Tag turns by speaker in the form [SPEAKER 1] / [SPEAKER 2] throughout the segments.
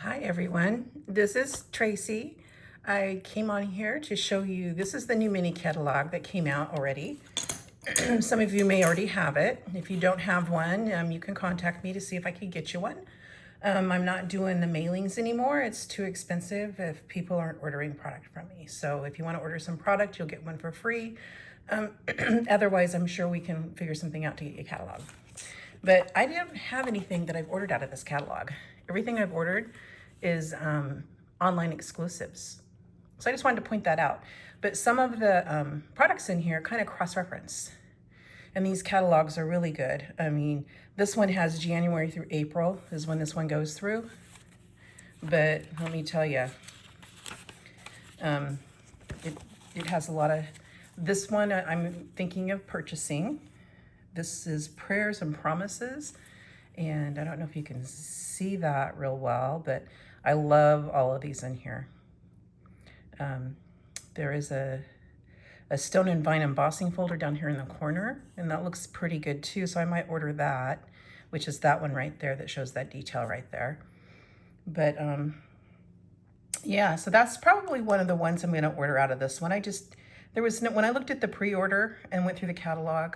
[SPEAKER 1] Hi everyone, this is Tracy. I came on here to show you, this is the new mini catalog that came out already. Some of you may already have it. If you don't have one, you can contact me to see if I can get you one. I'm not doing the mailings anymore. It's too expensive if people aren't ordering product from me. So if you want to order some product, you'll get one for free. Otherwise, I'm sure we can figure something out to get you a catalog. But I don't have anything that I've ordered out of this catalog. Everything I've ordered is online exclusives. So I just wanted to point that out. But some of the products in here kind of cross-reference. And these catalogs are really good. I mean, this one has January through April is when this one goes through. But let me tell you, it has a lot of, this one I'm thinking of purchasing. This is Prayers and Promises. And I don't know if you can see that real well, but I love all of these in here. There is a stone and vine embossing folder down here in the corner, and that looks pretty good too. So I might order that, which is that one right there that shows that detail right there. But yeah, so that's probably one of the ones I'm gonna order out of this one. There was no, when I looked at the pre-order and went through the catalog,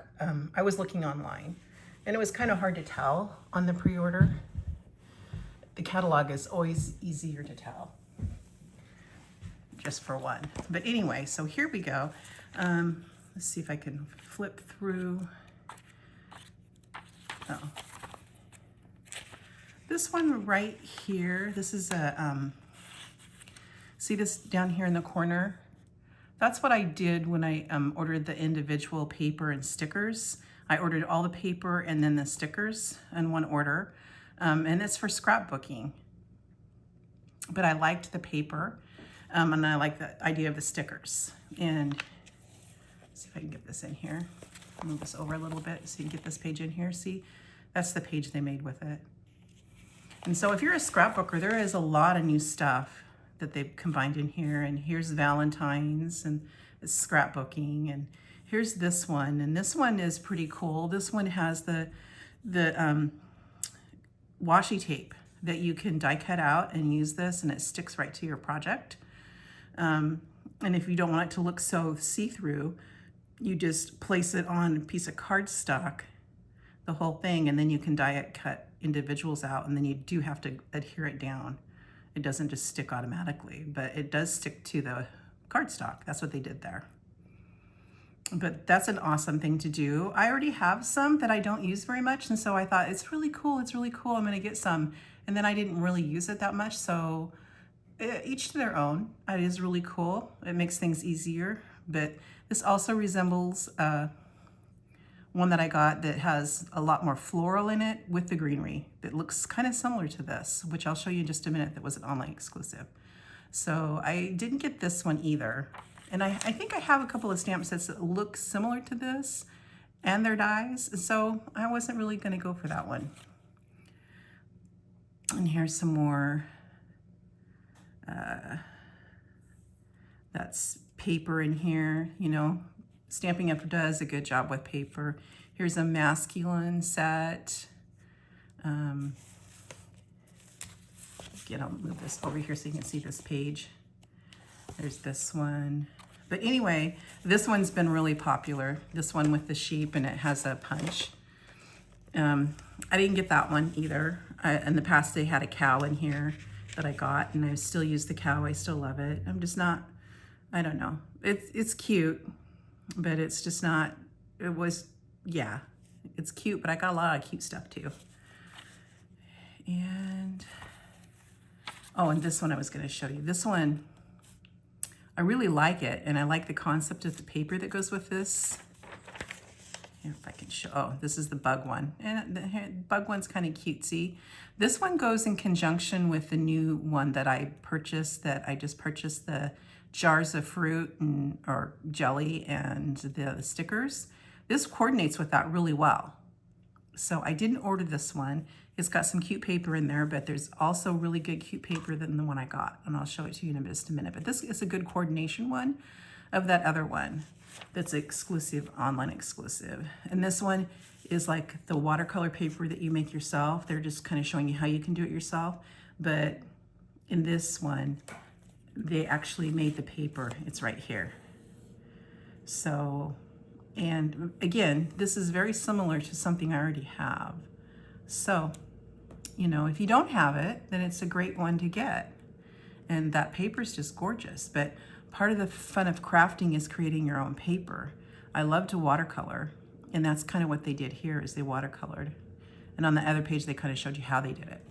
[SPEAKER 1] I was looking online and it was kind of hard to tell on the pre-order. The catalog is always easier to tell, just for one. But anyway, so here we go. Let's see if I can flip through. Oh. This one right here, this is a, see this down here in the corner? That's what I did when I ordered the individual paper and stickers. I ordered all the paper and then the stickers in one order. And it's for scrapbooking. But I liked the paper and I like the idea of the stickers. And let's see if I can get this in here. Move this over a little bit so you can get this page in here. See, that's the page they made with it. And so if you're a scrapbooker, there is a lot of new stuff that they've combined in here. And here's Valentine's and scrapbooking. And here's this one. And this one is pretty cool. This one has the washi tape that you can die cut out and use this, and it sticks right to your project. And if you don't want it to look so see-through, you just place it on a piece of cardstock, the whole thing, and then you can die cut individuals out, and then you do have to adhere it down. It doesn't just stick automatically, but it does stick to the cardstock. That's what they did there. But that's an awesome thing to do. I already have some that I don't use very much, and so I thought, it's really cool, I'm gonna get some. And then I didn't really use it that much, so each to their own. It is really cool. It makes things easier, but this also resembles one that I got that has a lot more floral in it with the greenery that looks kind of similar to this, which I'll show you in just a minute, that was an online exclusive. So I didn't get this one either. And I think I have a couple of stamp sets that look similar to this and their dies, so I wasn't really gonna go for that one. And here's some more, that's paper in here, you know. Stampin' Up does a good job with paper. Here's a masculine set. Again, I'll move this over here so you can see this page. There's this one. But anyway, this one's been really popular. This one with the sheep, and it has a punch. I didn't get that one either. In the past, they had a cow in here that I got, and I still use the cow. I still love it. I'm just not, I don't know. It's cute, but it's just not, it was, yeah, it's cute, but I got a lot of cute stuff too. And, oh, and this one I was gonna show you. This one, I really like it, and I like the concept of the paper that goes with this. Here, if I can show, oh, this is the bug one. And the bug one's kind of cutesy. This one goes in conjunction with the new one that I purchased, that I just purchased, the jars of fruit and, or jelly and the stickers. This coordinates with that really well. So I didn't order this one. It's got some cute paper in there, but there's also really good cute paper than the one I got. And I'll show it to you in just a minute. But this is a good coordination one of that other one that's exclusive, online exclusive. And this one is like the watercolor paper that you make yourself. They're just kind of showing you how you can do it yourself. But in this one, they actually made the paper. It's right here. So, and again, this is very similar to something I already have. So, you know, if you don't have it, then it's a great one to get. And that paper is just gorgeous. But part of the fun of crafting is creating your own paper. I love to watercolor, and that's kind of what they did here is they watercolored. And on the other page, they kind of showed you how they did it.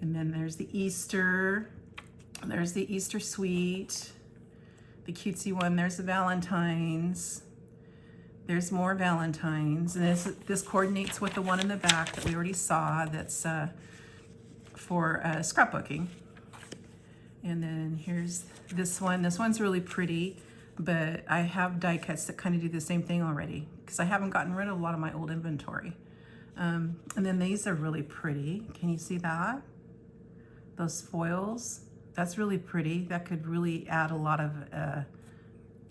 [SPEAKER 1] And then there's the Easter. There's the Easter sweet, the cutesy one. There's the Valentine's. There's more Valentine's. And this coordinates with the one in the back that we already saw that's for scrapbooking. And then here's this one. This one's really pretty, but I have die cuts that kind of do the same thing already because I haven't gotten rid of a lot of my old inventory. And then these are really pretty. Can you see that? Those foils, that's really pretty. That could really add a lot of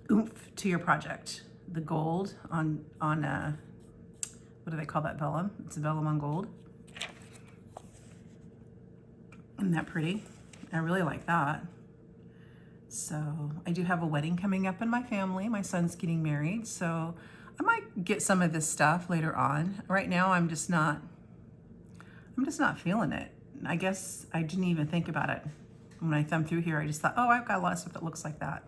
[SPEAKER 1] oomph to your project. The gold on what do they call that, vellum? It's vellum on gold. Isn't that pretty? I really like that. So I do have a wedding coming up in my family. My son's getting married, so I might get some of this stuff later on. Right now, I'm just not feeling it. I guess I didn't even think about it. When I thumbed through here, I just thought, oh, I've got a lot of stuff that looks like that.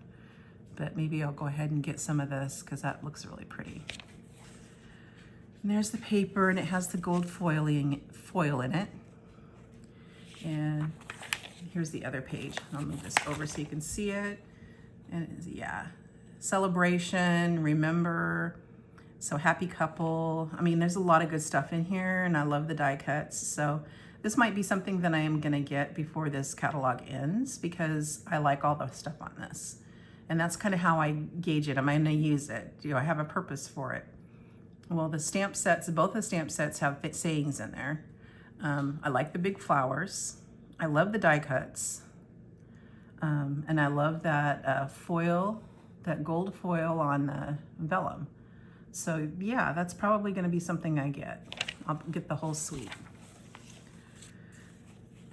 [SPEAKER 1] But maybe I'll go ahead and get some of this because that looks really pretty. And there's the paper, and it has the gold foil in it. And here's the other page. I'll move this over so you can see it. And it's, yeah, celebration, remember, so happy couple. I mean, there's a lot of good stuff in here, and I love the die cuts. So this might be something that I am gonna get before this catalog ends because I like all the stuff on this. And that's kind of how I gauge it. Am I gonna use it? Do I have a purpose for it? Well, the stamp sets, both the stamp sets have sayings in there. I like the big flowers. I love the die cuts. And I love that foil, that gold foil on the vellum. So yeah, that's probably gonna be something I get. I'll get the whole suite.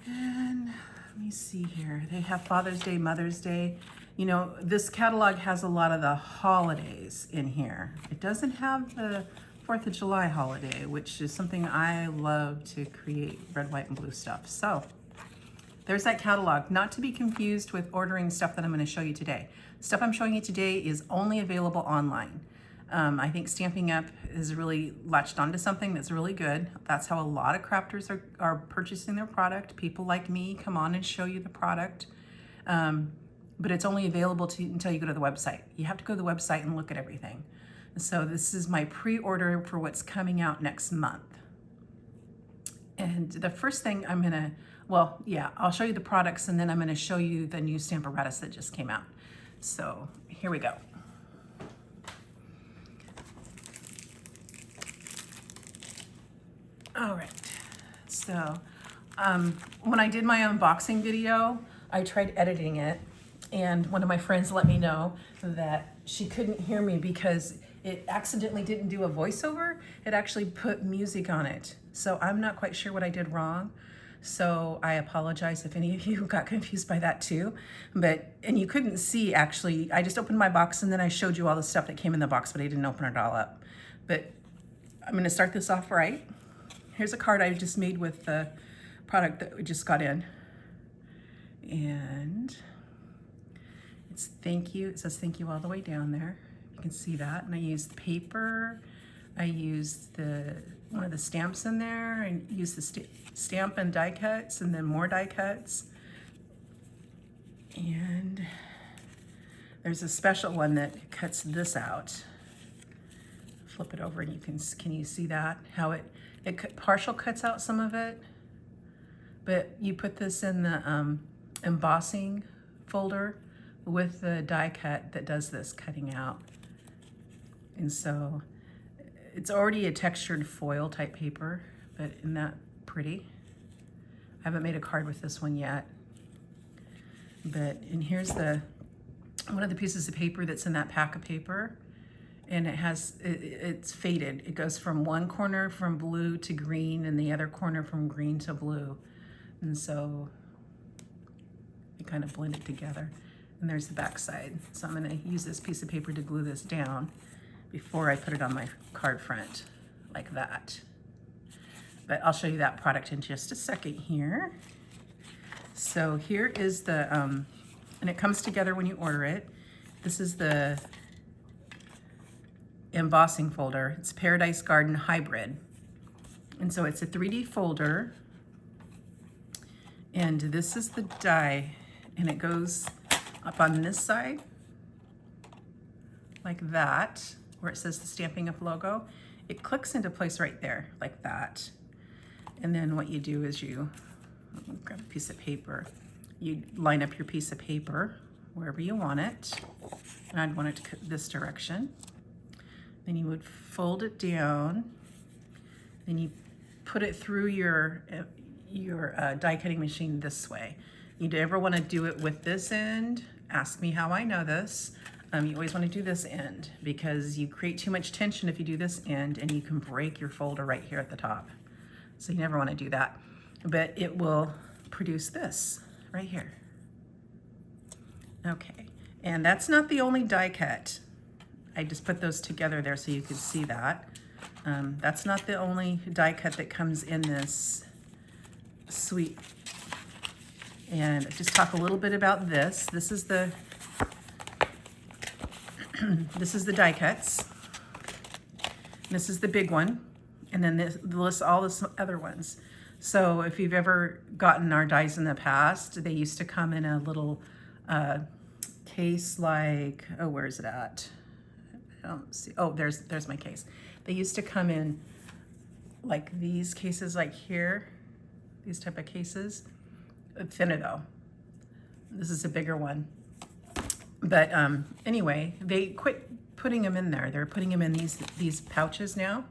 [SPEAKER 1] And let me see here. They have Father's Day, Mother's Day. You know, this catalog has a lot of the holidays in here. It doesn't have the 4th of July holiday, which is something I love to create, red, white, and blue stuff. So there's that catalog, not to be confused with ordering stuff that I'm going to show you today. Stuff I'm showing you today is only available online. I think Stampin' Up has really latched onto something that's really good. That's how a lot of crafters are purchasing their product. People like me come on and show you the product. But it's only available until you go to the website. You have to go to the website and look at everything. So this is my pre-order for what's coming out next month. And the first thing I'm gonna, well, yeah, I'll show you the products and then I'm gonna show you the new Stamparatus that just came out. So here we go. All right, so when I did my unboxing video, I tried editing it, and one of my friends let me know that she couldn't hear me because it accidentally didn't do a voiceover. It actually put music on it. So I'm not quite sure what I did wrong. So I apologize if any of you got confused by that too. And you couldn't see actually, I just opened my box and then I showed you all the stuff that came in the box, but I didn't open it all up. But I'm gonna start this off right. Here's a card I just made with the product that we just got in. And it's thank you. It says thank you all the way down there. You can see that. And I used paper. I used one of the stamps in there and used the stamp and die cuts and then more die cuts. And there's a special one that cuts this out. Flip it over and can you see that? How it partial cuts out some of it, but you put this in the embossing folder with the die cut that does this cutting out. And so it's already a textured foil type paper, but isn't that pretty? I haven't made a card with this one yet. And here's one of the pieces of paper that's in that pack of paper. And it's faded. It goes from one corner from blue to green and the other corner from green to blue. And so You kind of blend it together. And there's the back side. So I'm gonna use this piece of paper to glue this down before I put it on my card front, like that. But I'll show you that product in just a second here. So here is the, and it comes together when you order it. This is the embossing folder. It's Paradise Garden Hybrid. And so it's a 3D folder. And this is the die, and it goes up on this side, like that, where it says the Stampin' Up logo. It clicks into place right there, like that. And then what you do is you grab a piece of paper. You line up your piece of paper wherever you want it. And I'd want it to cut this direction. Then you would fold it down. Then you put it through your die cutting machine this way. You ever want to do it with this end? Ask me how I know this. You always want to do this end because you create too much tension if you do this end, and you can break your folder right here at the top. So you never want to do that. But it will produce this right here. Okay, and that's not the only die cut. I just put those together there so you can see that. That's not the only die cut that comes in this suite. And just talk a little bit about this. This is the this is the die cuts. This is the big one, and then this lists all the other ones. So if you've ever gotten our dies in the past, they used to come in a little case like, oh, where is it at? I don't see. Oh, there's my case. They used to come in like these cases, like here, these type of cases. Thinner though. This is a bigger one. But anyway, they quit putting them in there. They're putting them in these pouches now.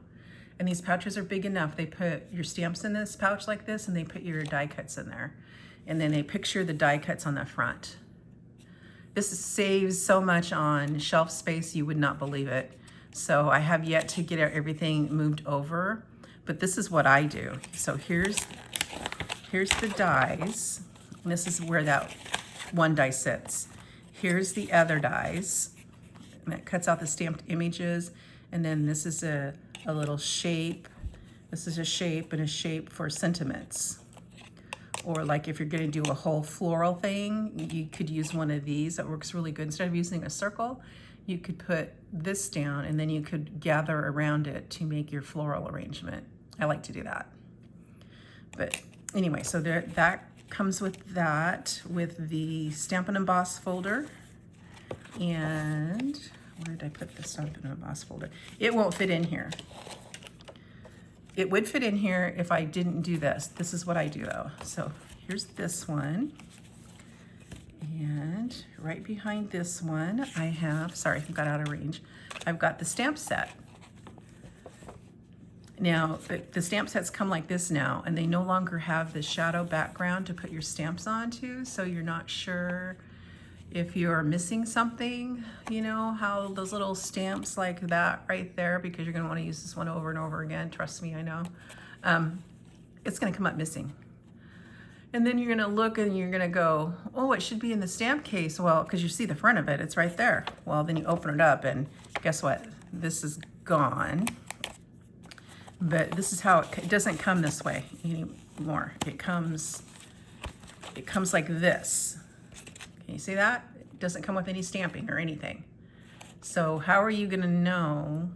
[SPEAKER 1] And these pouches are big enough. They put your stamps in this pouch like this, and they put your die cuts in there. And then they picture the die cuts on the front. This saves so much on shelf space, you would not believe it. So I have yet to get everything moved over, but this is what I do. So here's the dies, and this is where that one die sits. Here's the other dies, and it cuts out the stamped images, and then this is a little shape. This is a shape and a shape for sentiments. Or like if you're gonna do a whole floral thing, you could use one of these. That works really good. Instead of using a circle, you could put this down, and then you could gather around it to make your floral arrangement. I like to do that. But anyway, so that comes with that, with the Stampin' Emboss folder. And where did I put the Stampin' Emboss folder? It won't fit in here. It would fit in here if I didn't do this. This is what I do though. So here's this one. And right behind this one, I have, sorry, I got out of range. I've got the stamp set. Now, the stamp sets come like this now, and they no longer have the shadow background to put your stamps onto, so you're not sure if you're missing something, you know, how those little stamps like that right there, because you're gonna wanna use this one over and over again, trust me, I know. It's gonna come up missing. And then you're gonna look and you're gonna go, oh, it should be in the stamp case. Well, because you see the front of it, it's right there. Well, then you open it up and guess what? This is gone. But this is how it doesn't come this way anymore. It comes like this. Can you see that? It doesn't come with any stamping or anything. So how are you gonna know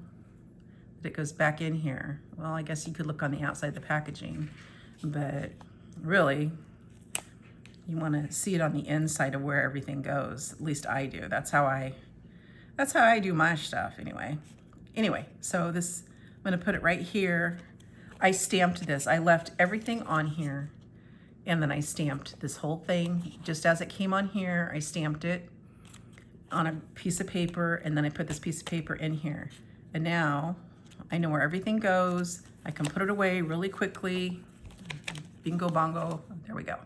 [SPEAKER 1] that it goes back in here? Well, I guess you could look on the outside of the packaging, but really, you wanna see it on the inside of where everything goes. At least I do. That's how I do my stuff anyway. Anyway, so this, I'm gonna put it right here. I stamped this. I left everything on here, and then I stamped this whole thing. Just as it came on here, I stamped it on a piece of paper, and then I put this piece of paper in here. And now I know where everything goes. I can put it away really quickly. Bingo bongo, there we go.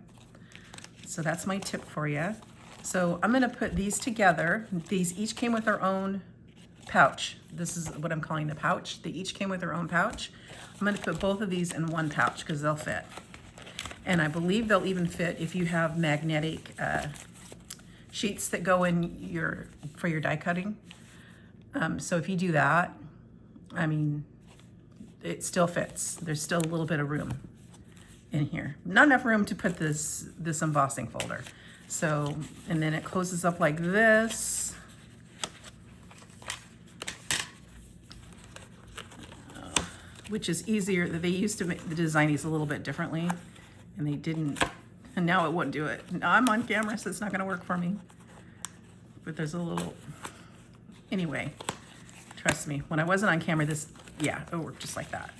[SPEAKER 1] So that's my tip for you. So I'm gonna put these together. These each came with their own pouch. This is what I'm calling the pouch. They each came with their own pouch. I'm gonna put both of these in one pouch because they'll fit. And I believe they'll even fit if you have magnetic sheets that go in for your die cutting. So if you do that, I mean, it still fits. There's still a little bit of room in here. Not enough room to put this embossing folder. So, and then it closes up like this. Which is easier. They used to design these a little bit differently, and they didn't, and now it won't do it. Now I'm on camera, so it's not gonna work for me. But there's a little, anyway, trust me, when I wasn't on camera, yeah, it worked just like that.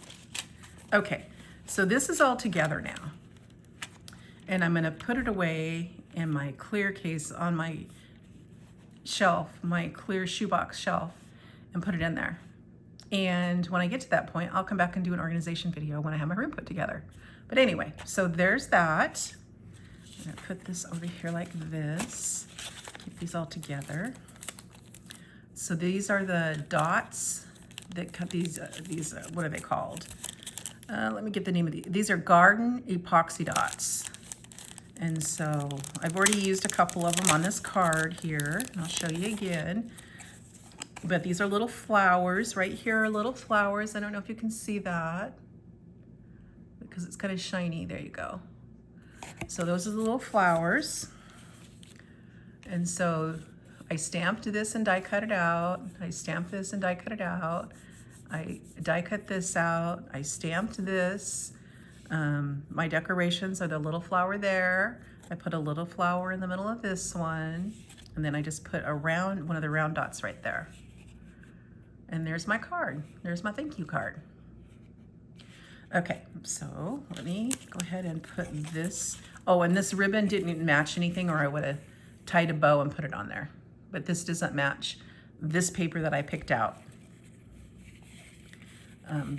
[SPEAKER 1] Okay, so this is all together now. And I'm gonna put it away in my clear case on my shelf, my clear shoebox shelf, and put it in there. And when I get to that point, I'll come back and do an organization video when I have my room put together. But anyway, so there's that. I'm gonna put this over here like this. Keep these all together. So these are the dots that cut these what are they called? Let me get the name of these. These are garden epoxy dots. And so I've already used a couple of them on this card here. And I'll show you again. But these are little flowers. Right here are little flowers. I don't know if you can see that because it's kind of shiny. There you go. So those are the little flowers. And so I stamped this and die cut it out. I stamped this and die cut it out. I die cut this out. I stamped this. My decorations are the little flower there. I put a little flower in the middle of this one. And then I just put one of the round dots right there. And there's my card. There's my thank you card. Okay, so let me go ahead and put this. Oh, and this ribbon didn't match anything, or I would have tied a bow and put it on there. But this doesn't match this paper that I picked out.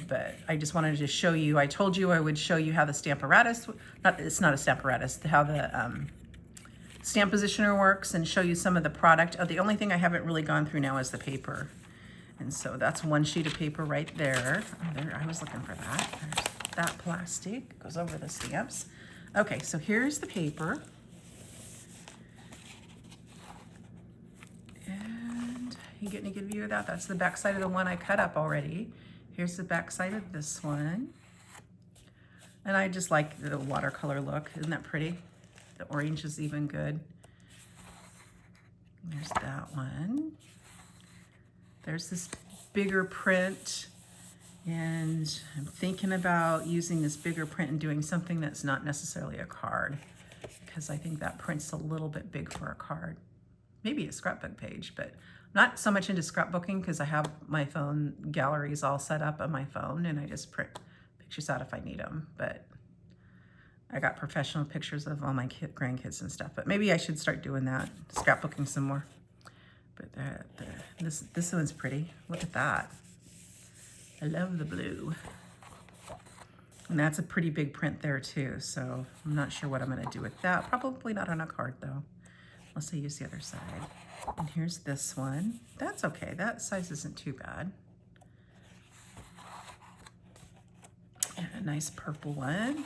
[SPEAKER 1] But I just wanted to show you, I told you I would show you how the Stamparatus, it's not a Stamparatus, how the stamp positioner works, and show you some of the product. Oh, the only thing I haven't really gone through now is the paper. And so that's one sheet of paper right there. Oh, there, I was looking for that. There's that plastic, goes over the stamps. Okay, so here's the paper. And you getting a good view of that? That's the back side of the one I cut up already. Here's the back side of this one. And I just like the watercolor look. Isn't that pretty? The orange is even good. There's that one. There's this bigger print, and I'm thinking about using this bigger print and doing something that's not necessarily a card, because I think that print's a little bit big for a card. Maybe a scrapbook page, but not so much into scrapbooking because I have my phone galleries all set up on my phone, and I just print pictures out if I need them. But I got professional pictures of all my grandkids and stuff, but maybe I should start doing that, scrapbooking some more. But this one's pretty. Look at that. I love the blue. And that's a pretty big print there too, so I'm not sure what I'm gonna do with that. Probably not on a card though, unless I use the other side. And here's this one. That's okay, that size isn't too bad. And a nice purple one,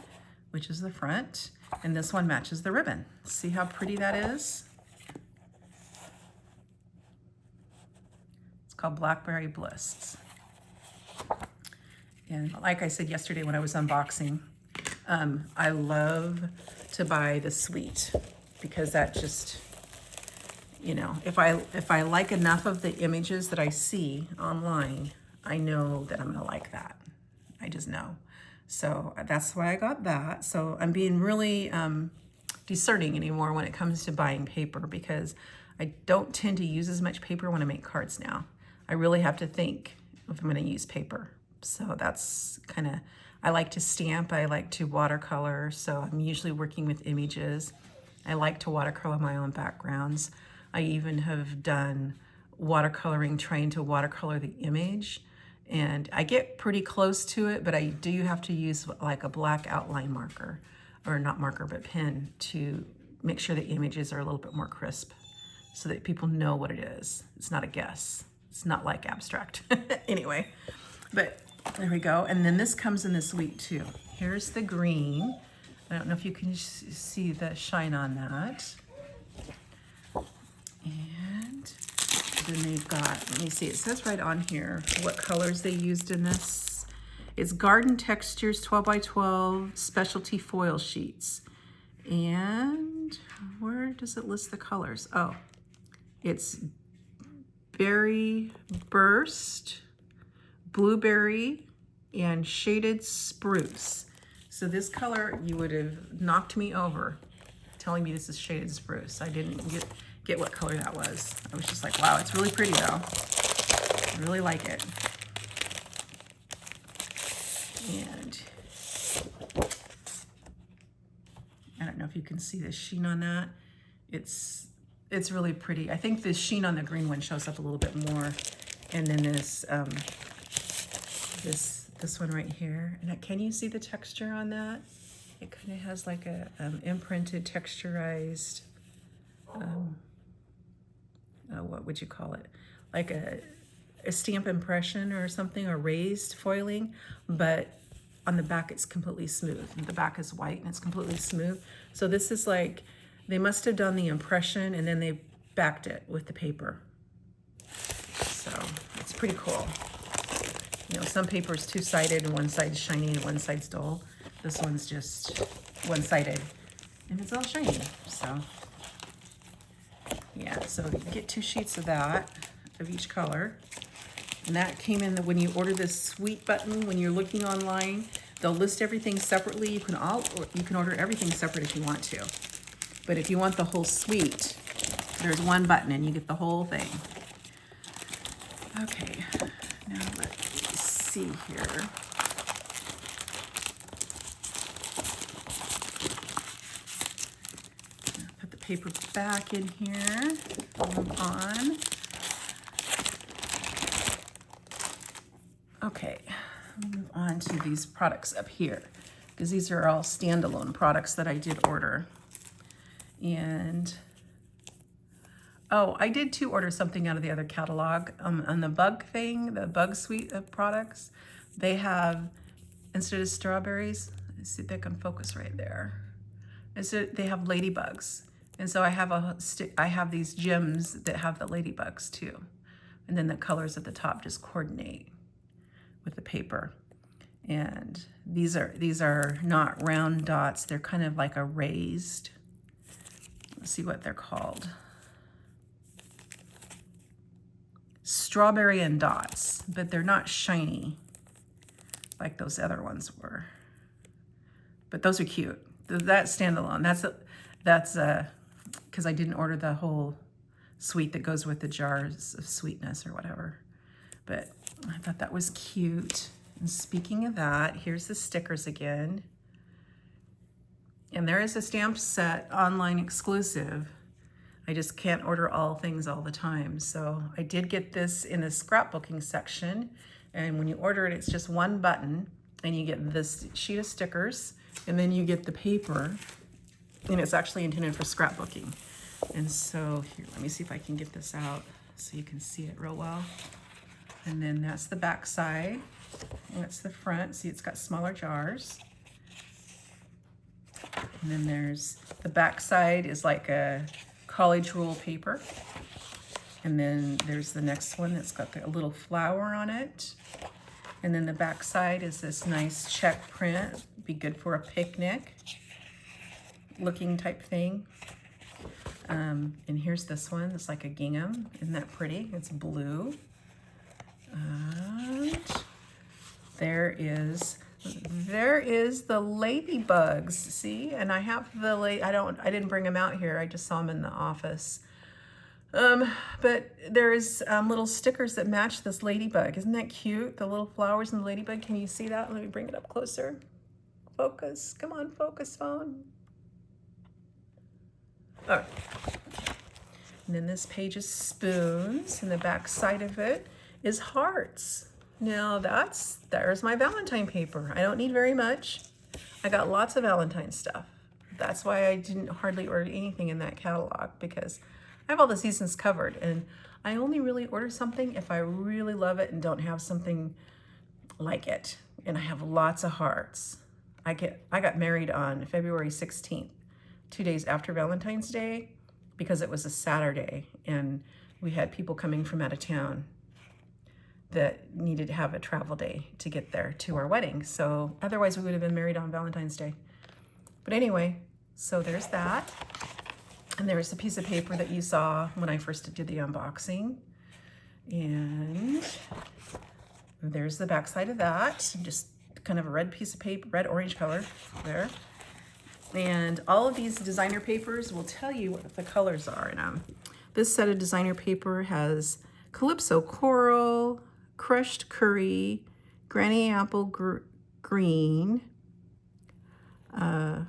[SPEAKER 1] which is the front. And this one matches the ribbon. See how pretty that is? Called Blackberry Bliss. And like I said yesterday when I was unboxing, I love to buy the suite because that just, you know, if I like enough of the images that I see online, I know that I'm gonna like that. I just know. So that's why I got that. So I'm being really discerning anymore when it comes to buying paper, because I don't tend to use as much paper when I make cards now. I really have to think if I'm going to use paper. So that's kind of, I like to stamp, I like to watercolor, so I'm usually working with images. I like to watercolor my own backgrounds. I even have done watercoloring, trying to watercolor the image, and I get pretty close to it, but I do have to use like a black outline marker, or not marker, but pen, to make sure the images are a little bit more crisp so that people know what it is. It's not a guess. It's not like abstract. Anyway, but there we go. And then this comes in this suite too. Here's the green. I don't know if you can see the shine on that. And then they've got, let me see, it says right on here what colors they used in this. It's Garden Textures 12 by 12 specialty foil sheets. And where does it list the colors? Oh, it's Berry Burst, Blueberry, and Shaded Spruce. So this color, you would have knocked me over telling me this is Shaded Spruce. I didn't get what color that was. I was just like, wow, it's really pretty though. I really like it. And I don't know if you can see the sheen on that. It's really pretty. I think the sheen on the green one shows up a little bit more. And then this this one right here. And can you see the texture on that? It kind of has like a imprinted, texturized, what would you call it? Like a stamp impression or something, or raised foiling, but on the back it's completely smooth. The back is white and it's completely smooth. So this is like, they must have done the impression and then they backed it with the paper. So it's pretty cool. You know, some paper is two-sided and one side's shiny and one side's dull. This one's just one-sided and it's all shiny. So yeah, so you get 2 sheets of that, of each color. And that came in when you order this suite button, when you're looking online, they'll list everything separately. You can order everything separate if you want to. But if you want the whole suite, there's one button and you get the whole thing. Okay, now let me see here. Put the paper back in here, move on. Okay, move on to these products up here, because these are all standalone products that I did order. And oh, I did too order something out of the other catalog. On the bug thing, the bug suite of products, they have, instead of strawberries, let's see if they can focus right there. Instead, they have ladybugs. And so I have these gems that have the ladybugs too. And then the colors at the top just coordinate with the paper. And these are not round dots. They're kind of like a raised, let's see what they're called. Strawberry and dots, but they're not shiny like those other ones were. But those are cute. That's standalone. That's because I didn't order the whole suite that goes with the jars of sweetness or whatever. But I thought that was cute. And speaking of that, here's the stickers again. And there is a stamp set online exclusive. I just can't order all things all the time. So I did get this in the scrapbooking section. And when you order it, it's just one button and you get this sheet of stickers and then you get the paper, and it's actually intended for scrapbooking. And so here, let me see if I can get this out so you can see it real well. And then that's the back side. And that's the front. See, it's got smaller jars. And then there's the back side is like a college rule paper. And then there's the next one that's got a little flower on it. And then the back side is this nice check print. Be good for a picnic looking type thing. And here's this one. It's like a gingham. Isn't that pretty? It's blue. And there is the ladybugs. See, and I have I didn't bring them out here. I just saw them in the office. But there's little stickers that match this ladybug. Isn't that cute? The little flowers and the ladybug. Can you see that? Let me bring it up closer. Focus. Come on, focus, phone. All right. And then this page is spoons, and the back side of it is hearts. Now there's my Valentine paper. I don't need very much. I got lots of Valentine stuff. That's why I didn't hardly order anything in that catalog, because I have all the seasons covered, and I only really order something if I really love it and don't have something like it. And I have lots of hearts. I got married on February 16th, 2 days after Valentine's Day, because it was a Saturday and we had people coming from out of town that needed to have a travel day to get there to our wedding. So otherwise we would have been married on Valentine's Day. But anyway, so there's that. And there's a piece of paper that you saw when I first did the unboxing. And there's the back side of that. Just kind of a red piece of paper, red-orange color there. And all of these designer papers will tell you what the colors are in them. This set of designer paper has Calypso Coral, Crushed Curry, Granny Apple Green, oh,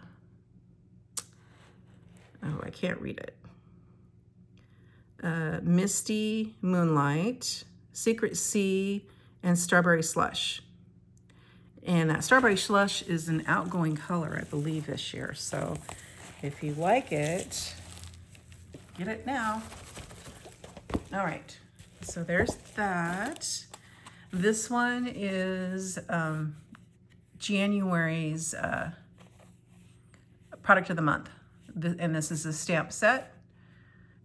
[SPEAKER 1] I can't read it, Misty Moonlight, Secret Sea, and Strawberry Slush. And that Strawberry Slush is an outgoing color, I believe, this year. So if you like it, get it now. All right, so there's that. This one is January's product of the month. And this is a stamp set.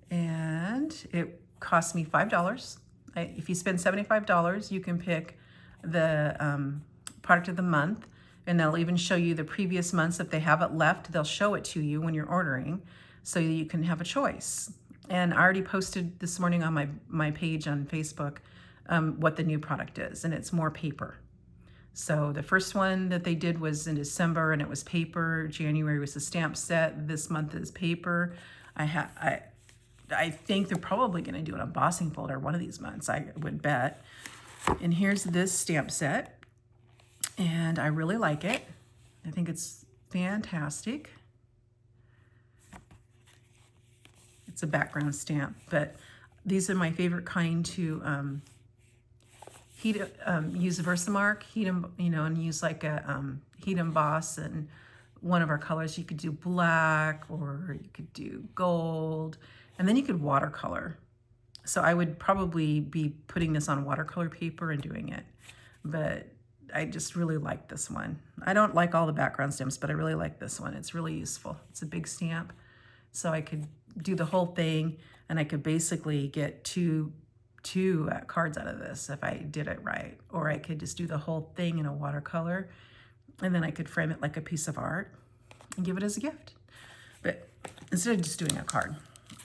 [SPEAKER 1] And it cost me $5. If you spend $75, you can pick the product of the month, and they'll even show you the previous months. If they have it left, they'll show it to you when you're ordering so you can have a choice. And I already posted this morning on my page on Facebook what the new product is, and it's more paper. So the first one that they did was in December, and it was paper. January was the stamp set. This month is paper. I think they're probably going to do an embossing folder one of these months, I would bet. And here's this stamp set. And I really like it. I think it's fantastic. It's a background stamp, but these are my favorite kind to use Versamark, and use like a heat emboss. And one of our colors, you could do black or you could do gold, and then you could watercolor. So I would probably be putting this on watercolor paper and doing it, but I just really like this one. I don't like all the background stamps, but I really like this one. It's really useful. It's a big stamp, so I could do the whole thing, and I could basically get two cards out of this if I did it right. Or I could just do the whole thing in a watercolor, and then I could frame it like a piece of art and give it as a gift. But instead of just doing a card.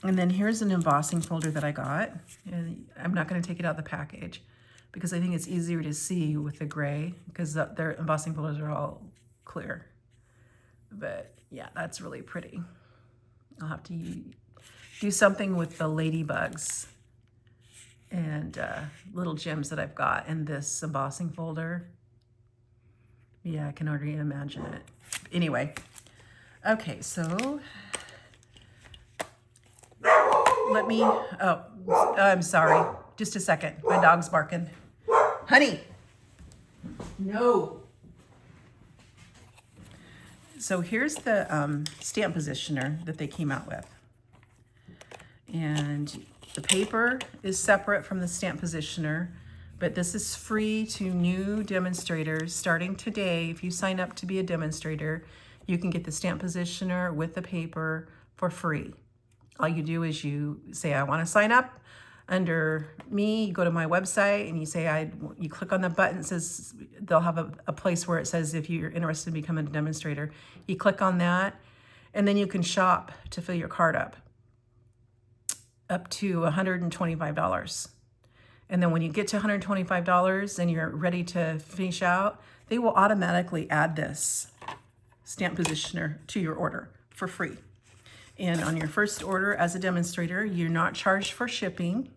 [SPEAKER 1] And then here's an embossing folder that I got, and I'm not going to take it out of the package, because I think it's easier to see with the gray, because their embossing folders are all clear. But yeah, that's really pretty. I'll have to do something with the ladybugs and little gems that I've got in this embossing folder. Yeah, I can already imagine it. Anyway, okay, so let me, I'm sorry. Just a second, my dog's barking. Honey, no. So here's the stamp positioner that they came out with. And the paper is separate from the stamp positioner, but this is free to new demonstrators starting today. If you sign up to be a demonstrator, you can get the stamp positioner with the paper for free. All you do is you say, I want to sign up. Under me, you go to my website and you say, you click on the button. It says, they'll have a place where it says, if you're interested in becoming a demonstrator, you click on that, and then you can shop to fill your card up to $125. And then when you get to $125 and you're ready to finish out, they will automatically add this stamp positioner to your order for free. And on your first order as a demonstrator, you're not charged for shipping.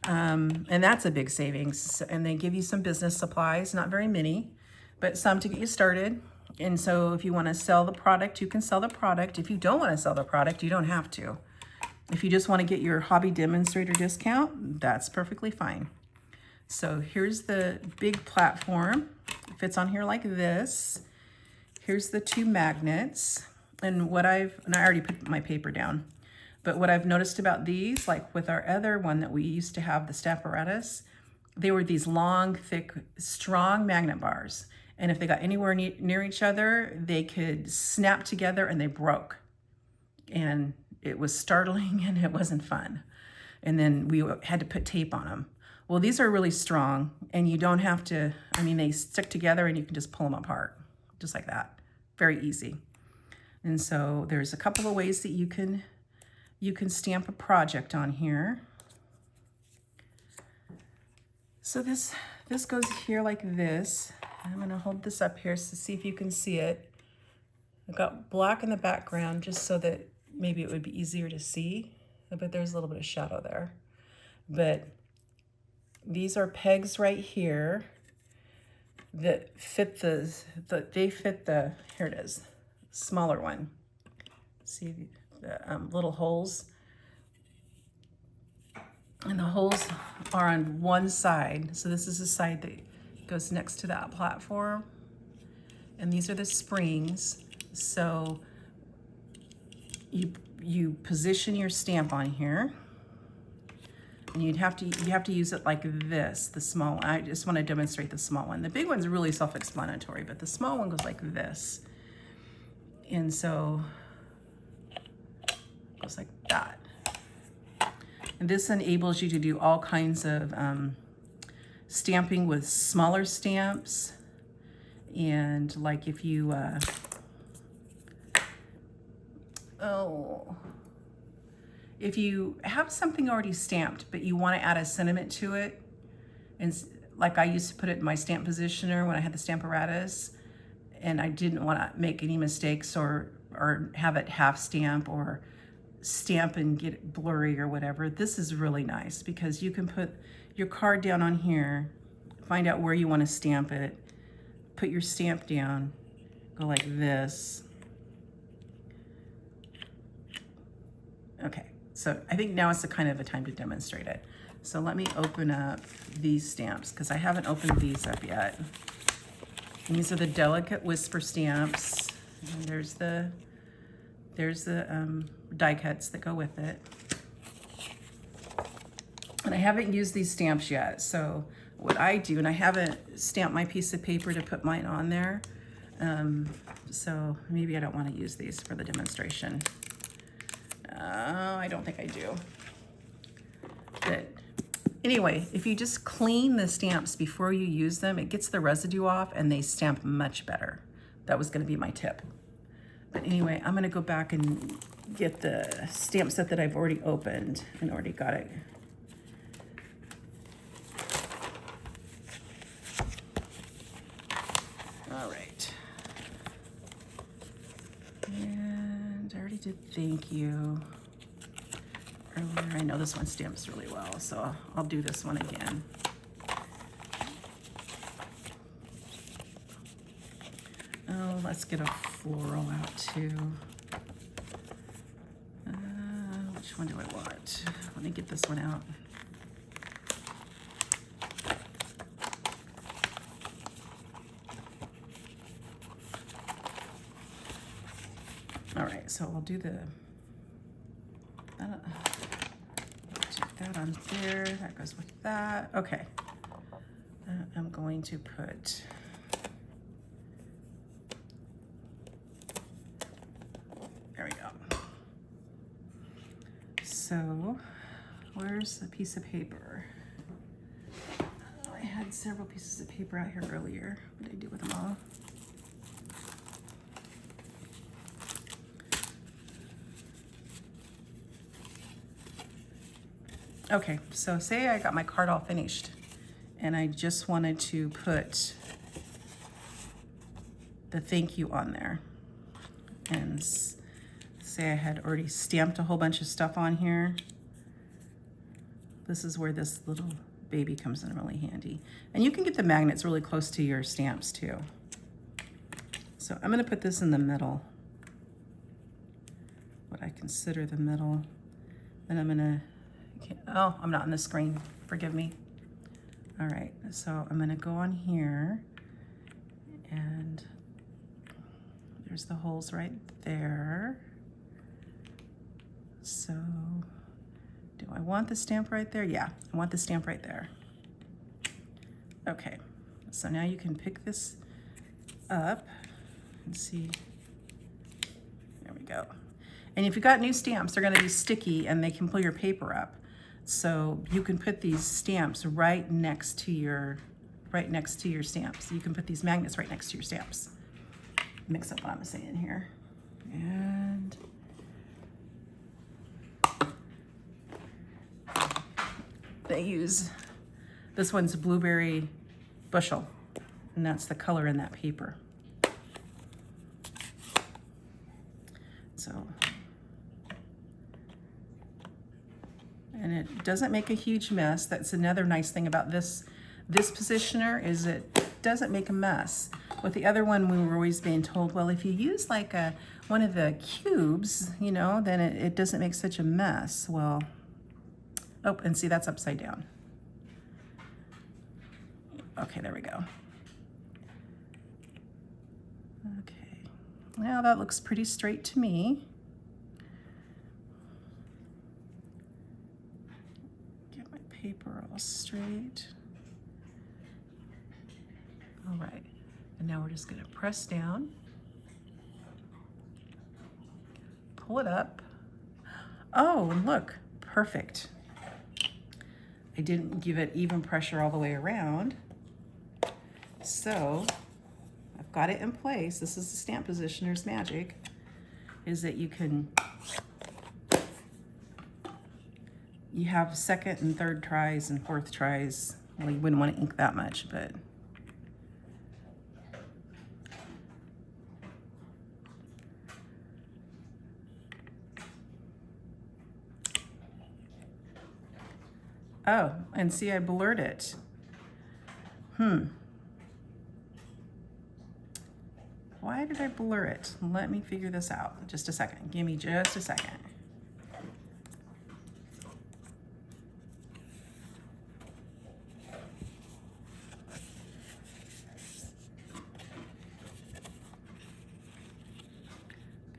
[SPEAKER 1] And that's a big savings. And they give you some business supplies, not very many, but some to get you started. And so if you want to sell the product, you can sell the product. If you don't want to sell the product, you don't have to. If you just want to get your hobby demonstrator discount, that's perfectly fine. So here's the big platform. It fits on here like this. Here's the two magnets. And I already put my paper down, but what I've noticed about these, like with our other one that we used to have, the Stamparatus, they were these long, thick, strong magnet bars. And if they got anywhere near each other, they could snap together and they broke. And it was startling and it wasn't fun. And then we had to put tape on them. Well, these are really strong and you don't have to, I mean, they stick together and you can just pull them apart, just like that. Very easy. And so there's a couple of ways that you can stamp a project on here. So this goes here like this. I'm gonna hold this up here to see if you can see it. I've got black in the background just so that maybe it would be easier to see, but there's a little bit of shadow there. But these are pegs right here that fit here it is, smaller one. See the little holes? And the holes are on one side. So this is the side that goes next to that platform. And these are the springs. So you position your stamp on here. And you have to use it like this, the small one. I just want to demonstrate the small one. The big one's really self-explanatory, but the small one goes like this. And so it goes like that. And this enables you to do all kinds of stamping with smaller stamps. And like if you, if you have something already stamped, but you want to add a sentiment to it, and like I used to put it in my stamp positioner when I had the Stamparatus, and I didn't want to make any mistakes or have it half stamp or stamp and get it blurry or whatever. This is really nice because you can put your card down on here, find out where you want to stamp it, put your stamp down, go like this. Okay, so I think now is the kind of a time to demonstrate it. So let me open up these stamps because I haven't opened these up yet. And these are the Delicate Whisper stamps. And there's the die cuts that go with it. And I haven't used these stamps yet. So what I do, and I haven't stamped my piece of paper to put mine on there. So maybe I don't want to use these for the demonstration. I don't think I do. But anyway, if you just clean the stamps before you use them, it gets the residue off and they stamp much better. That was going to be my tip. But anyway, I'm going to go back and get the stamp set that I've already opened and already got it. All right. And I already did thank you earlier. I know this one stamps really well, so I'll do this one again. Oh, let's get a floral out too. Which one do I want? Let me get this one out. All right, so I'll do the, take that on there, that goes with that. Okay, I'm going to put, there we go. So, where's the piece of paper? Oh, I had several pieces of paper out here earlier. What did I do with them all? Okay, so say I got my card all finished and I just wanted to put the thank you on there. And say I had already stamped a whole bunch of stuff on here. This is where this little baby comes in really handy. And you can get the magnets really close to your stamps too. So I'm gonna put this in the middle, what I consider the middle. Then I'm gonna, oh, I'm not on the screen, forgive me. All right, so I'm gonna go on here and there's the holes right there. So, do I want the stamp right there? Yeah, I want the stamp right there. Okay, so now you can pick this up and see. There we go. And if you got new stamps, they're gonna be sticky and they can pull your paper up. So you can put these stamps right next to your stamps. You can put these magnets right next to your stamps. Mix up what I'm saying here. And they use, this one's blueberry bushel, and that's the color in that paper. So, and it doesn't make a huge mess. That's another nice thing about this positioner, is it doesn't make a mess. With the other one, we were always being told, well, if you use like one of the cubes, you know, then it doesn't make such a mess. Well, oh, and see, that's upside down. Okay, there we go. Okay, well, that looks pretty straight to me. Get my paper all straight. All right, and now we're just gonna press down, pull it up. Oh, and look, perfect. I didn't give it even pressure all the way around. So I've got it in place. This is the stamp positioner's magic, is that you have second and third tries and fourth tries. Well, you wouldn't want to ink that much, but oh, and see, I blurred it. Why did I blur it? Let me figure this out. Just a second. Give me just a second.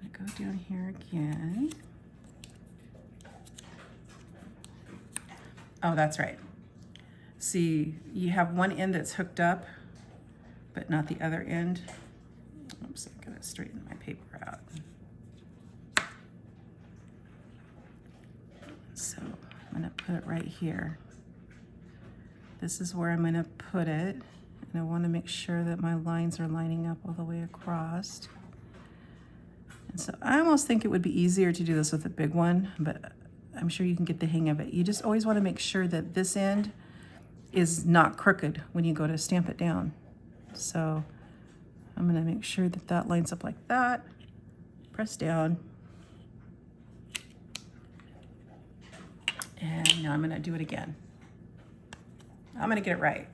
[SPEAKER 1] I'm gonna go down here again. Oh, that's right. See, you have one end that's hooked up, but not the other end. Oops, I'm gonna straighten my paper out. So I'm gonna put it right here. This is where I'm gonna put it. And I wanna make sure that my lines are lining up all the way across. And so I almost think it would be easier to do this with a big one, but I'm sure you can get the hang of it. You just always wanna make sure that this end is not crooked when you go to stamp it down. So I'm gonna make sure that that lines up like that. Press down. And now I'm gonna do it again. I'm gonna get it right.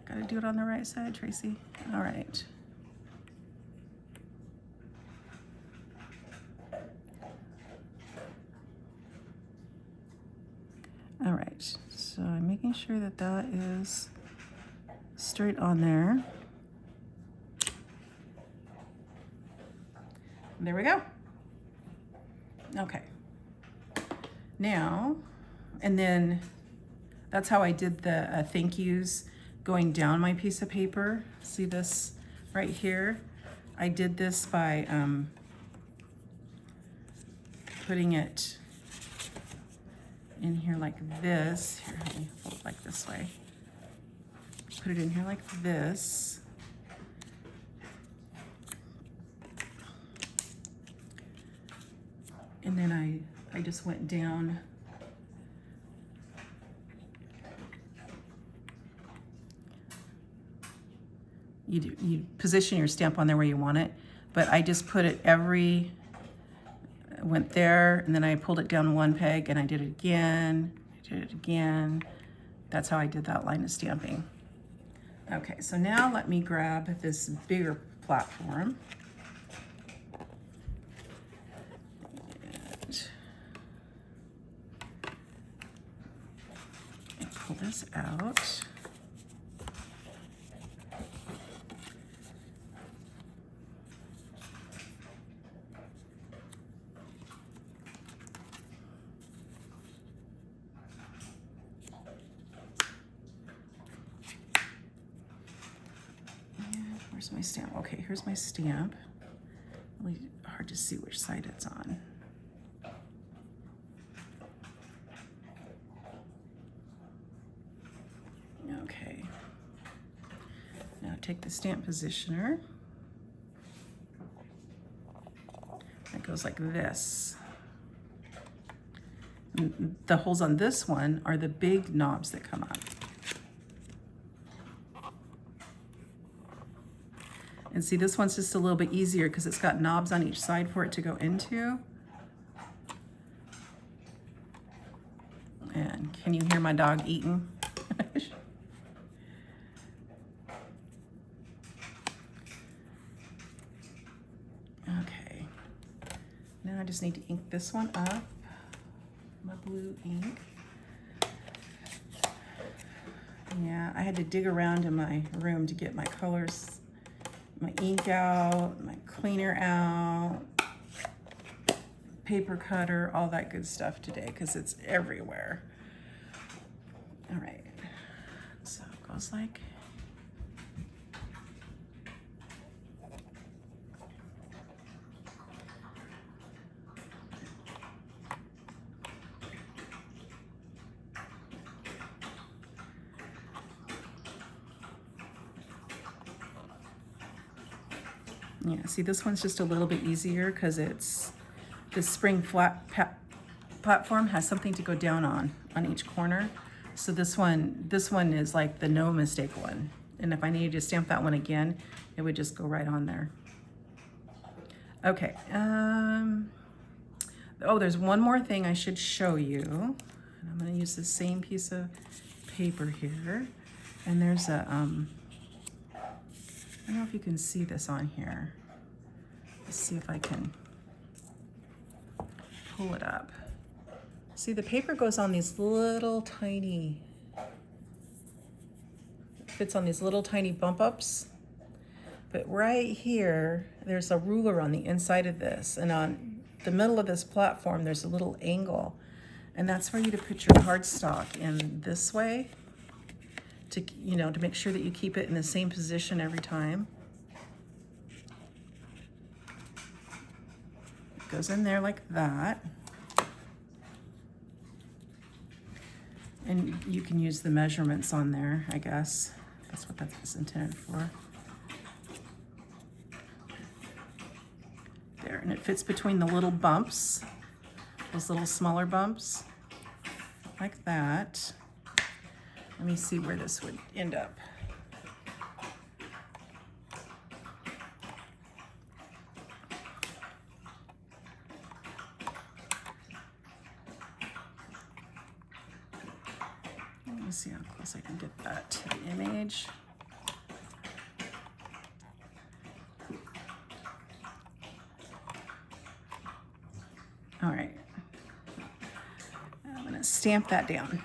[SPEAKER 1] Gotta do it on the right side, Tracy. All right. All right, so I'm making sure that that is straight on there. There we go. Okay. Now, and then that's how I did the thank yous going down my piece of paper. See this right here? I did this by putting it in here like this. Here, let me hold it like this way. Put it in here like this. And then I just went down. You position your stamp on there where you want it, but I just put it went there, and then I pulled it down one peg, and I did it again, That's how I did that line of stamping. Okay, so now let me grab this bigger platform. And pull this out. Where's my stamp? Okay, here's my stamp. Really hard to see which side it's on. Okay. Now take the stamp positioner. It goes like this. And the holes on this one are the big knobs that come up. And see, this one's just a little bit easier because it's got knobs on each side for it to go into. And can you hear my dog eating? Okay. Now I just need to ink this one up. My blue ink. Yeah, I had to dig around in my room to get my colors, my ink out, my cleaner out, paper cutter, all that good stuff today because it's everywhere. All right, so it goes like, yeah, see, this one's just a little bit easier because it's the spring flat platform has something to go down on each corner. So this one is like the no mistake one. And if I needed to stamp that one again, it would just go right on there. Okay. Oh, there's one more thing I should show you. And I'm going to use the same piece of paper here. And there's a, I don't know if you can see this on here. Let's see if I can pull it up. See, the paper goes on these little tiny, fits on these little tiny bump ups. But right here, there's a ruler on the inside of this. And on the middle of this platform, there's a little angle. And that's for you to put your cardstock in this way to, you know, to make sure that you keep it in the same position every time. It goes in there like that. And you can use the measurements on there, I guess. That's what that's intended for. There, and it fits between the little bumps, those little smaller bumps, like that. Let me see where this would end up. Let me see how close I can get that to the image. All right, I'm gonna stamp that down.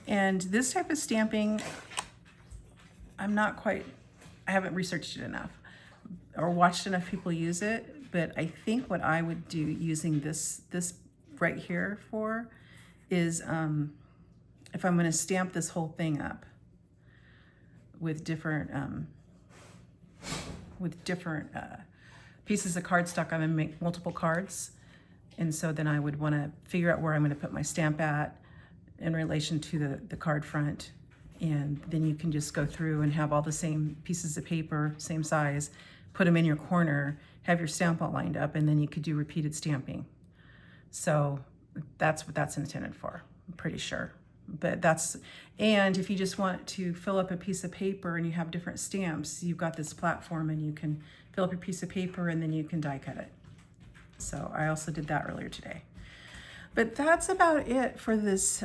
[SPEAKER 1] And this type of stamping, I haven't researched it enough or watched enough people use it, but I think what I would do using this right here for is if I'm gonna stamp this whole thing up with different pieces of cardstock, I'm gonna make multiple cards. And so then I would wanna figure out where I'm gonna put my stamp at in relation to the card front. And then you can just go through and have all the same pieces of paper, same size, put them in your corner, have your stamp all lined up, and then you could do repeated stamping. So that's what that's intended for, I'm pretty sure. But and if you just want to fill up a piece of paper and you have different stamps, you've got this platform and you can fill up your piece of paper and then you can die cut it. So I also did that earlier today. But that's about it for this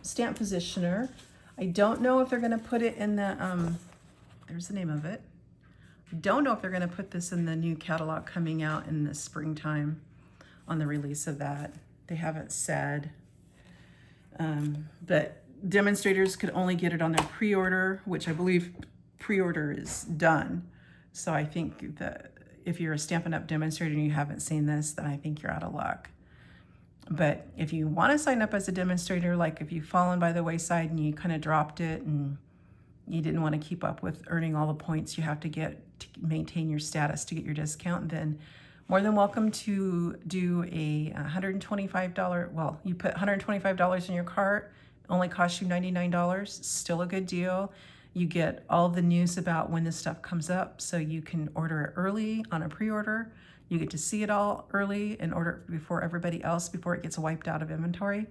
[SPEAKER 1] stamp positioner. I don't know if they're gonna put it in the, there's the name of it. I don't know if they're gonna put this in the new catalog coming out in the springtime on the release of that. They haven't said. But demonstrators could only get it on their pre-order, which I believe pre-order is done. So I think that if you're a Stampin' Up! Demonstrator and you haven't seen this, then I think you're out of luck. But if you want to sign up as a demonstrator, like if you've fallen by the wayside and you kind of dropped it and you didn't want to keep up with earning all the points you have to get to maintain your status to get your discount, then more than welcome to do a $125, well, you put $125 in your cart, only costs you $99, still a good deal. You get all the news about when this stuff comes up, so you can order it early on a pre-order. You get to see it all early and order it before everybody else, before it gets wiped out of inventory.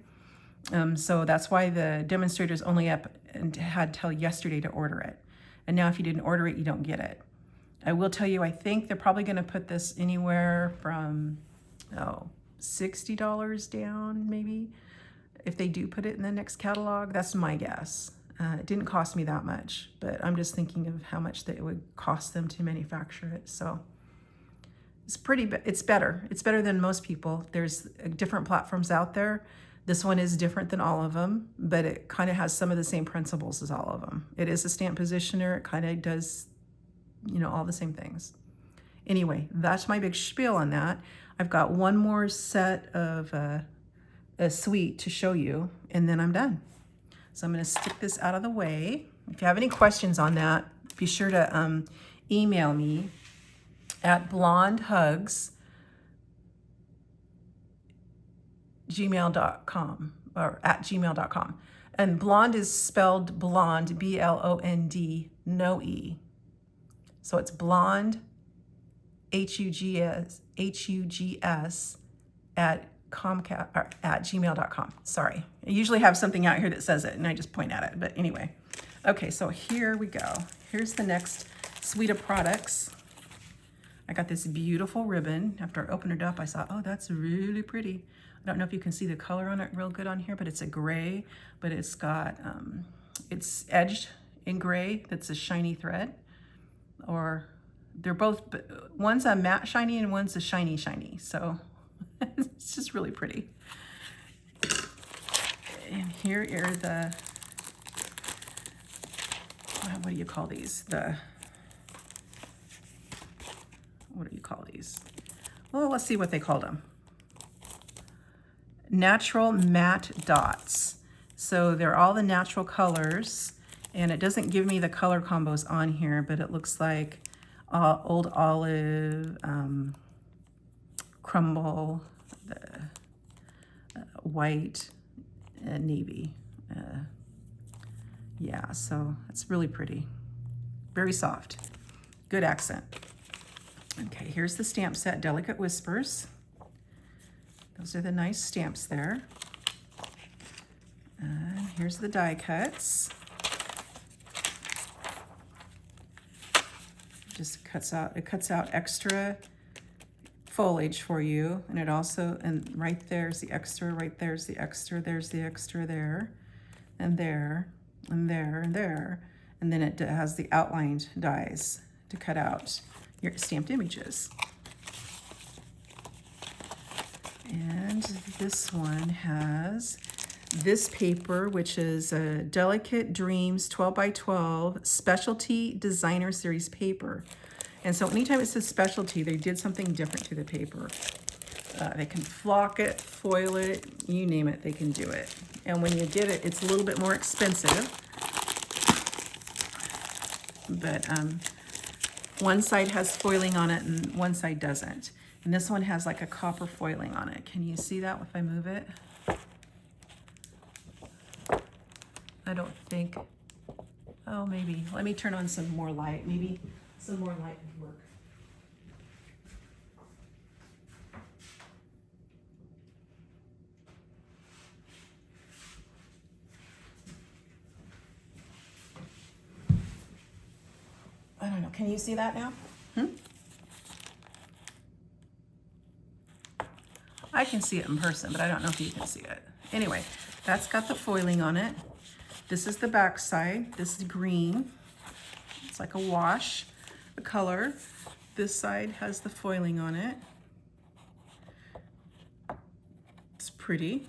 [SPEAKER 1] So that's why the demonstrators only up and had till yesterday to order it. And now if you didn't order it, you don't get it. I will tell you, I think they're probably going to put this anywhere from, $60 down maybe. If they do put it in the next catalog, that's my guess. It didn't cost me that much, but I'm just thinking of how much that it would cost them to manufacture it. So it's better. It's better than most people. There's different platforms out there. This one is different than all of them, but it kind of has some of the same principles as all of them. It is a stamp positioner. It kind of does, all the same things. Anyway, that's my big spiel on that. I've got one more set of a suite to show you, and then I'm done. So I'm going to stick this out of the way. If you have any questions on that, be sure to email me at blondehugs@gmail.com or at gmail.com. And blonde is spelled blonde, B-L-O-N-D, no E. So it's blonde, H-U-G-S, at Comcast, or at gmail.com. Sorry. I usually have something out here that says it and I just point at it. But anyway. Okay, so here we go. Here's the next suite of products. I got this beautiful ribbon. After I opened it up, I saw, oh, that's really pretty. I don't know if you can see the color on it real good on here, but it's a gray, but it's got, it's edged in gray. That's a shiny thread. Or they're both, one's a matte shiny and one's a shiny shiny. So it's just really pretty. And here are the, what do you call these? What do you call these? Well, let's see what they called them. Natural matte dots. So they're all the natural colors, and it doesn't give me the color combos on here, but it looks like old olive, crumble, the white, navy. Yeah, so it's really pretty. Very soft. Good accent. Okay, here's the stamp set, Delicate Whispers. Those are the nice stamps there. Here's the die cuts. It cuts out extra foliage for you, and it also, and right there's the extra, right there's the extra, there's the extra there, and there, and there, and there, and then it has the outlined dies to cut out your stamped images. And this one has this paper, which is a Delicate Dreams 12 by 12 Specialty Designer Series paper. And so anytime it says specialty, they did something different to the paper. They can flock it, foil it, you name it, they can do it. And when you get it, it's a little bit more expensive. But one side has foiling on it and one side doesn't. And this one has like a copper foiling on it. Can you see that if I move it? I don't think, oh, maybe. Let me turn on some more light. Maybe some more light would work. I don't know, can you see that now? I can see it in person, but I don't know if you can see it. Anyway, that's got the foiling on it. This is the back side. This is green. It's like a wash, the color. This side has the foiling on it. It's pretty.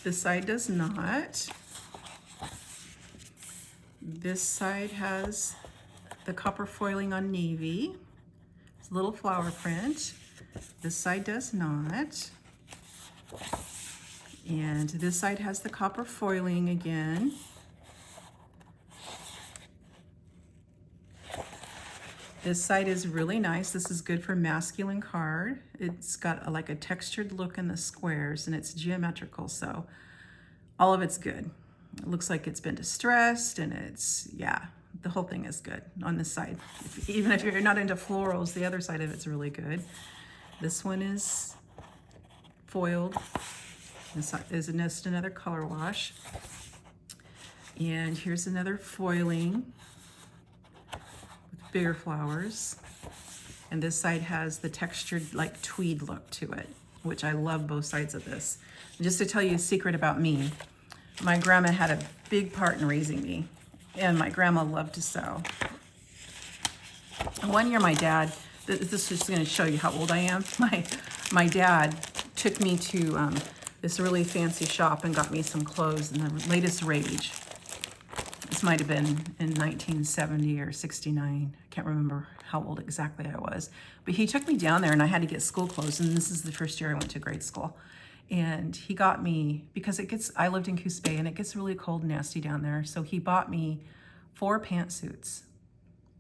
[SPEAKER 1] This side does not. This side has the copper foiling on navy. It's a little flower print. This side does not. And this side has the copper foiling again. This side is really nice. This is good for masculine card. It's got like a textured look in the squares, and it's geometrical, so all of it's good. It looks like it's been distressed, and it's, yeah, the whole thing is good on this side. Even if you're not into florals, the other side of it's really good. This one is foiled. This is just another color wash. And here's another foiling with bigger flowers. And this side has the textured like tweed look to it, which I love both sides of this. And just to tell you a secret about me, my grandma had a big part in raising me, and my grandma loved to sew. One year my dad, this is just going to show you how old I am. My dad took me to this really fancy shop and got me some clothes in the latest rage. This might have been in 1970 or 69. I can't remember how old exactly I was. But he took me down there, and I had to get school clothes, and this is the first year I went to grade school. And he got me, because I lived in Coos Bay, and it gets really cold and nasty down there, so he bought me 4 pantsuits.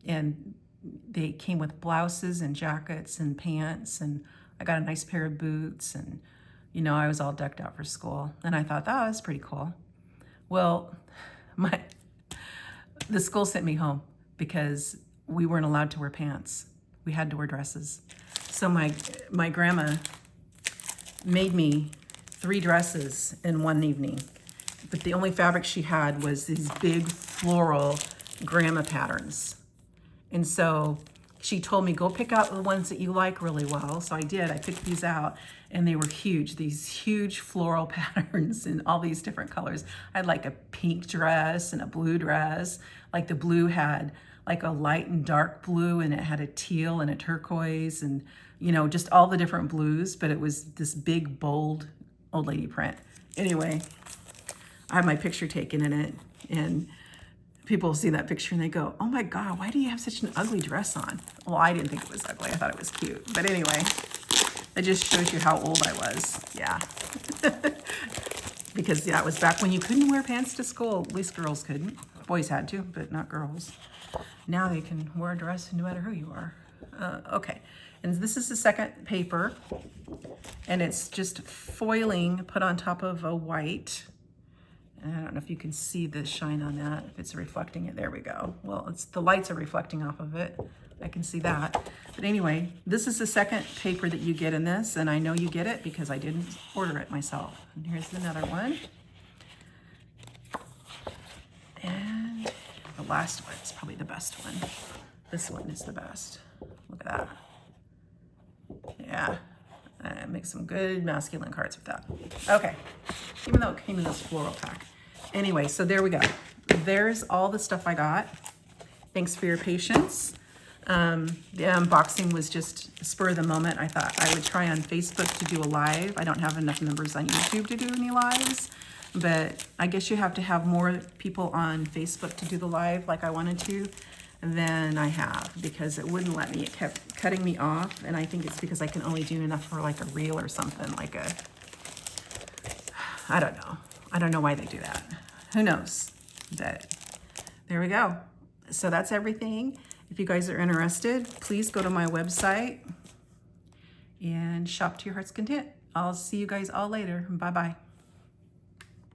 [SPEAKER 1] And they came with blouses and jackets and pants, and I got a nice pair of boots, and you know, I was all decked out for school. And I thought, that was pretty cool. Well, the school sent me home because we weren't allowed to wear pants. We had to wear dresses. So my grandma made me 3 dresses in one evening. But the only fabric she had was these big floral grandma patterns. And so she told me, go pick out the ones that you like really well. So I did. I picked these out, and they were huge, these huge floral patterns in all these different colors. I had like a pink dress and a blue dress. Like the blue had like a light and dark blue, and it had a teal and a turquoise, and you know, just all the different blues, but it was this big, bold old lady print. Anyway, I have my picture taken in it, and people see that picture and they go, oh my God, why do you have such an ugly dress on? Well, I didn't think it was ugly. I thought it was cute. But anyway, it just shows you how old I was. Yeah. Because yeah, it was back when you couldn't wear pants to school. At least girls couldn't. Boys had to, but not girls. Now they can wear a dress no matter who you are. Okay. And this is the second paper, and it's just foiling put on top of a white. And I don't know if you can see the shine on that, if it's reflecting it. There we go. Well, the lights are reflecting off of it. I can see that. But anyway, this is the second paper that you get in this, and I know you get it because I didn't order it myself. And here's another one. And the last one is probably the best one. This one is the best. Look at that. Yeah. Make some good masculine cards with that. Okay, even though it came in this floral pack. Anyway, so there we go. There's all the stuff I got. Thanks for your patience. The unboxing was just spur of the moment. I thought I would try on Facebook to do a live. I don't have enough members on YouTube to do any lives, but I guess you have to have more people on Facebook to do the live like I wanted to than I have, because it wouldn't let me. It kept cutting me off, and I think it's because I can only do enough for like a reel or something, like a, I don't know. I don't know why they do that. Who knows? But there we go. So that's everything. If you guys are interested, please go to my website and shop to your heart's content. I'll see you guys all later. Bye-bye.